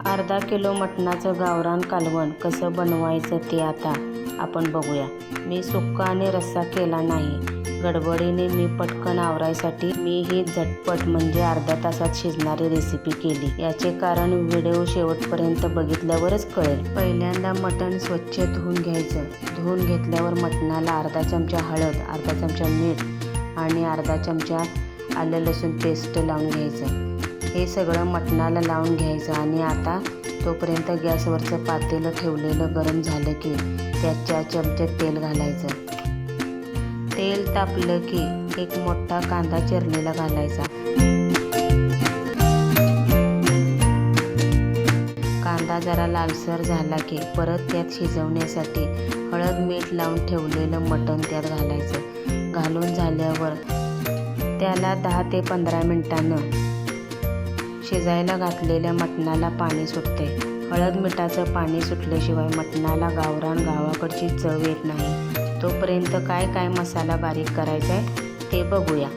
अर्धा किलो मटणाचं गावरान कालवण कसं बनवायचं ते आता आपण बघूया। मी सुक्का आणि रस्सा केला नाही। गडबडीने मी पटकन आवरायसाठी मी ही झटपट म्हणजे अर्ध्या तासात शिजणारी रेसिपी केली। याचे कारण व्हिडिओ शेवटपर्यंत बघितल्यावरच कळेल। पहिल्यांदा मटण स्वच्छ धुवून घ्यायचं। धुवून घेतल्यावर मटणाला अर्धा चमचा हळद, अर्धा चमचा मीठ आणि अर्धा चमचा आलं लसूण पेस्ट लावून घ्यायचं। हे सगळं मटणाला लावून घ्यायचं आणि आता तोपर्यंत गॅसवरचं पातेलं ठेवलेलं गरम झालं की त्यात 4 चमचे तेल घालायचं। तेल तापलं की एक मोठा कांदा चिरलेला घालायचा। कांदा जरा लालसर झाला की परत त्यात शिजवण्यासाठी हळद मीठ लावून ठेवलेलं मटण त्यात घालायचं। घालून झाल्यावर त्याला 10 ते 15 मिनिटांनं शिजायला घातलेल्या मटणाला पाणी सुटते। हळद मिठाचं पाणी सुटल्याशिवाय मटणाला गावरान गावाकडची चव येत नाही। तोपर्यंत काय मसाला बारीक करायचा आहे ते बघूया।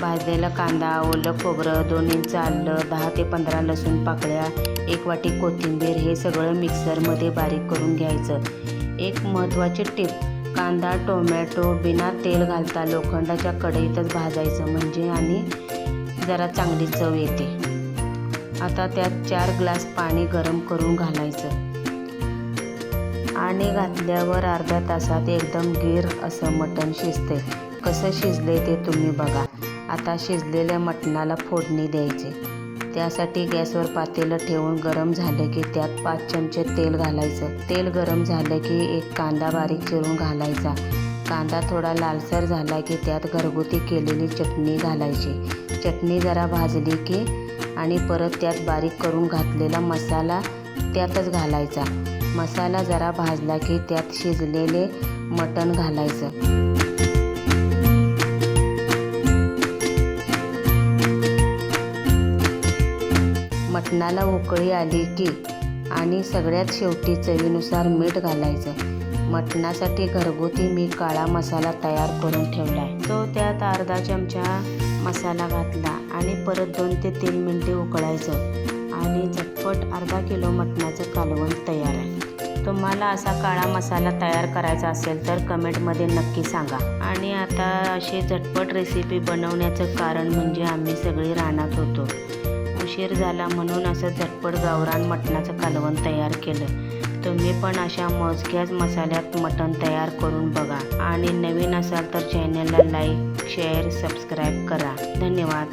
भाजलेला कांदा, ओलं खोबरं, 2 इंच आलं, 10 ते 15 लसूण पाकळ्या, 1 वाटी कोथिंबीर हे सगळं मिक्सरमध्ये बारीक करून घ्यायचं। एक महत्त्वाची टिप, कांदा टोमॅटो बिना तेल घालता लोखंडाच्या कढईतच भाजायचं म्हणजे आणि जरा चांगली चव येते। आता त्यात 4 ग्लास पाणी गरम करून घालायचं आणि घातल्यावर अर्ध्या तासात एकदम गिर असं मटण शिजते। कसं शिजले ते तुम्ही बघा। आता शिजलेल्या मटणाला फोडणी द्यायची। त्यासाठी गॅसवर पातेलं ठेवून गरम झालं की त्यात 5 चमचे तेल घालायचं। तेल गरम झालं की एक कांदा बारीक चिरून घालायचा। कांदा थोडा लालसर झाला की त्यात घरगुती केलेली चटणी घालायची। चटणी जरा भाजली की आणि परत त्यात बारीक करून घातलेला मसाला त्यातच घालायचा। मसाला जरा भाजला की त्यात शिजलेले मटण घालायचं। मटणाला उकळी आली की आणि सगळ्यात शेवटी चवीनुसार मीठ घालायचं। मटणासाठी घरगुती मी काळा मसाला तयार करून ठेवला आहे, तो त्यात अर्धा चमचा मसाला घातला आणि परत 2 ते 3 मिनिटे उकळायचं आणि झटपट अर्धा किलो मटणाचं कालवण तयार आहे। तुम्हाला असा काळा मसाला तयार करायचा असेल तर कमेंटमध्ये नक्की सांगा। आणि आता अशी झटपट रेसिपी बनवण्याचं कारण म्हणजे आम्ही सगळी रानात होतो। उशीर झाला म्हणून असं झटपट गावरान मटणाचं कालवण तयार केलं। तुम्ही पण अशा मोजक्याच मसाल्यात मटण तयार करून बघा आणि नवीन असाल तर चॅनलला लाईक, शेअर, सबस्क्राईब करा। धन्यवाद।